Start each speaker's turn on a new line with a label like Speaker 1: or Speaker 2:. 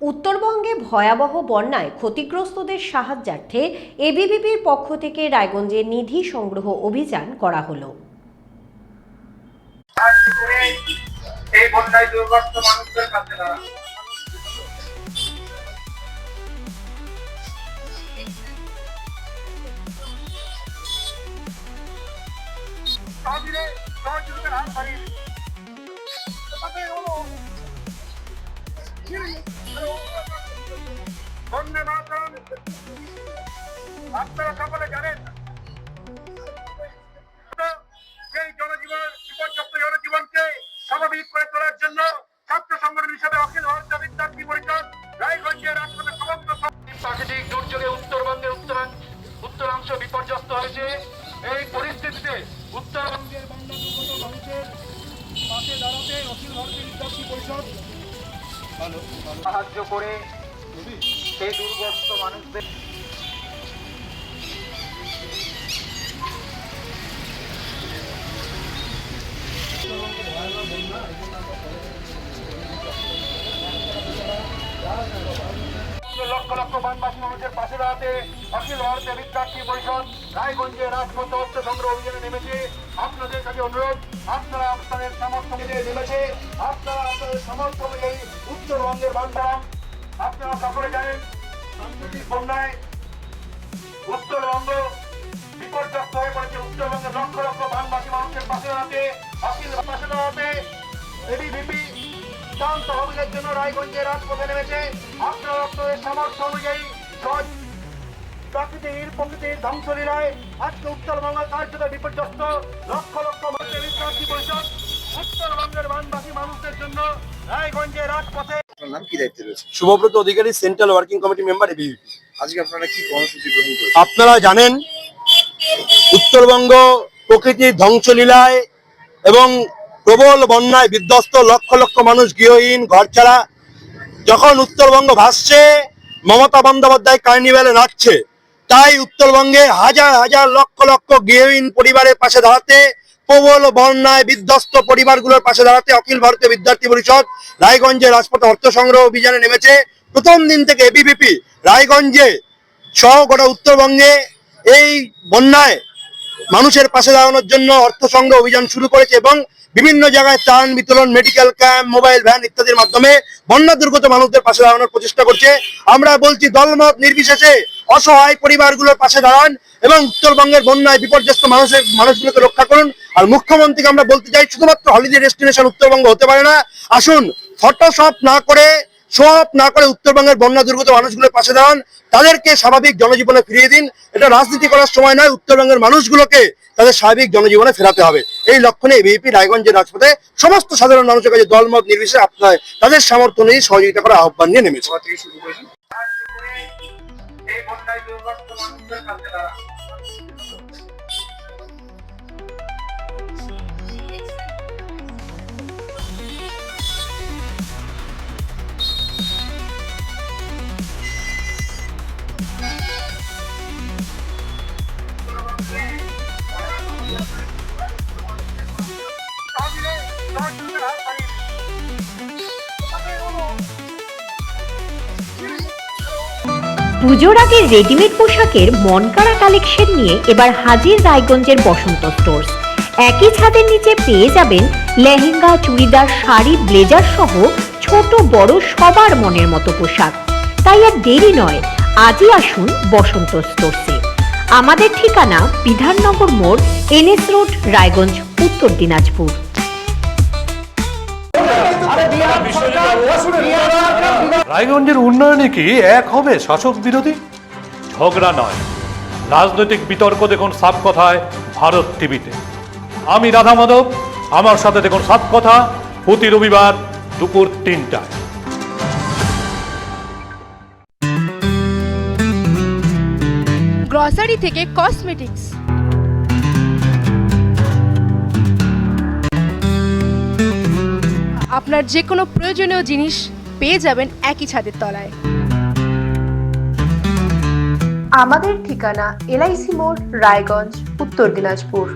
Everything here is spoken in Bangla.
Speaker 1: উত্তরবঙ্গে ভয়াবহ বন্যায় ক্ষতিগ্রস্তদের সাহায্যার্থে এবিভিপির পক্ষ থেকে রায়গঞ্জে নিধি সংগ্রহ অভিযান করা হলো।
Speaker 2: এই বন্যায় দুর্গত মানুষদের কাছে আপনারা সকলে জানেন সেই জনজীবন বিপর্যস্ত জনজীবনকে স্বাভাবিক করে তোলার জন্য ছাত্র সংগঠন হিসেবে অখিল ভারতীয় বিদ্যার্থী পরিষদ রায়গঞ্জের রাজপথে সমস্ত প্রাকৃতিক দুর্যোগে উত্তরবঙ্গের উত্তরাংশ বিপর্যস্ত হয়েছে। এই পরিস্থিতিতে উত্তরবঙ্গের বন্যা দুর্গত মানুষের পাশে দাঁড়াতে অখিল ভারতীয় বিদ্যার্থী পরিষদ সাহায্য করে সেই দুর্গত মানুষদের লক্ষ লক্ষ বনবাসী মানুষের পাশে দাঁড়াতে অখিল ভারতীয় বিদ্যার্থী পরিষদ রায়গঞ্জে রাজপথ অর্থ সংগ্রহ অভিযানে নেমেছে। আপনাদের কাছে অনুরোধ, আপনারা আপনাদের সমর্থন নেমেছে, আপনারা আপনাদের সমর্থন অনুযায়ী উত্তরবঙ্গের বান্ধব আপনারা সকলে জানেন সাম্প্রতিক বন্যায় উত্তরবঙ্গ বিপর্যস্ত হয়ে পড়েছে। উত্তরবঙ্গের লক্ষ লক্ষ বনবাসী মানুষের পাশে দাঁড়াতে অখিল পাশে দাঁড়াতে এবিভিপি শান্ত অভিযানের জন্য রায়গঞ্জের রাজপথে নেমেছে। আপনারা আপনাদের সামর্থ্য অনুযায়ী প্রকৃতির ধ্বংসলীলায় আজকে উত্তরবঙ্গ কার্যত বিপর্যস্ত লক্ষ লক্ষ মানুষের বিদ্যার্থী পরিষদ উত্তরবঙ্গের বনবাসী মানুষদের জন্য রায়গঞ্জের রাজপথে।
Speaker 3: নাম কি দায়িত্বে রয়েছে?
Speaker 4: Shubhabrata Adhikari, central working committee member ABVP.
Speaker 3: আজকে আপনারা কি কর্মসূচি গ্রহণ করেছেন?
Speaker 4: আপনারা জানেন উত্তরবঙ্গ প্রকৃতির ধ্বংসলীলায় এবং প্রবল বন্যায় বিধ্বস্ত লক্ষ লক্ষ মানুষ গৃহহীন ঘর ছাড়া। যখন উত্তরবঙ্গ ভাসছে, মমতা বন্দ্যোপাধ্যায় কার্নিভ্যালে নাচছে, তাই উত্তরবঙ্গে হাজার হাজার লক্ষ লক্ষ গৃহহীন পরিবারের পাশে দাঁড়াতে, প্রবল বন্যায় বিধ্বস্ত পরিবারগুলোর পাশে দাঁড়াতে অখিল ভারতীয় বিদ্যার্থী পরিষদ রায়গঞ্জে রাজপথে অর্থ সংগ্রহ অভিযানে নেমেছে। প্রথম দিন থেকে এবিভিপি রায়গঞ্জে সহ গোটা উত্তরবঙ্গে এই বন্যায় মানুষের পাশে দাঁড়ানোর জন্য অর্থ সংগ্রহ অভিযান শুরু করেছে এবং বিভিন্ন জায়গায় ত্রাণ বিতরণ, মেডিকেল ক্যাম্প, মোবাইল ভ্যান ইত্যাদির মাধ্যমে বন্যা দুর্গত মানুষদের পাশে দাঁড়ানোর প্রচেষ্টা করছে। আমরা বলছি দলমত নির্বিশেষে অসহায় পরিবারগুলোর পাশে দাঁড়ান এবং উত্তরবঙ্গের বন্যায় বিপর্যস্ত মানুষগুলোকে রক্ষা করুন। আর মুখ্যমন্ত্রীকে আমরা বলতে চাই, শুধুমাত্র হলিডে ডেস্টিনেশন উত্তরবঙ্গ হতে পারে না। আসুন, ফটোশপ না করে, শো অফ না করে উত্তরবঙ্গের বন্যা দুর্গত মানুষগুলোর পাশে দাঁড়ান, তাদেরকে স্বাভাবিক জনজীবনে ফিরিয়ে দিন। এটা রাজনীতি করার সময় নয়, উত্তরবঙ্গের মানুষগুলোকে তাদের স্বাভাবিক জনজীবনে ফেরাতে হবে। এই লক্ষ্যে এবিভিপি রায়গঞ্জের রাজপথে সমস্ত সাধারণ মানুষের কাছে দলমত নির্বিশেষে আপনার তাদের সামর্থ্য অনুযায়ী সহযোগিতা করার আহ্বান নিয়ে নেমেছে।
Speaker 2: এই বন্যায় দুর্গত মানুষদের কাছে
Speaker 1: পুজোর আগে রেডিমেড পোশাকের মনকাড়া কালেকশন নিয়ে এবার হাজির রায়গঞ্জের বসন্ত স্টোর্স। একই ছাদের নিচে পেয়ে যাবেন লেহেঙ্গা, চুড়িদার, শাড়ি, ব্লেজার সহ ছোট বড় সবার মনের মতো পোশাক। তাই আর দেরি নয়, আজই আসুন বসন্ত স্টোর্সে। আমাদের ঠিকানা বিধাননগর মোড়, এনএস রোড, রায়গঞ্জ, উত্তর দিনাজপুর।
Speaker 5: রায়গঞ্জের উন্নয়নে কি এক হবে শাসক বিরোধী? ঝগড়া নয়, রাজনৈতিক বিতর্ক দেখুন সাত কথায় ভারত টিভিতে। আমি রাধা মাধব, আমার সাথে দেখুন সাত কথা প্রতি রবিবার দুপুর ৩টায়।
Speaker 6: গ্রসারি থেকে কসমেটিক্স, আপনার যে কোনো প্রয়োজনীয় জিনিস পেয়ে যাবেন একই ছাদের তলায়।
Speaker 7: আমাদের ঠিকানা এলআইসি মোড়, রায়গঞ্জ, উত্তর দিনাজপুর।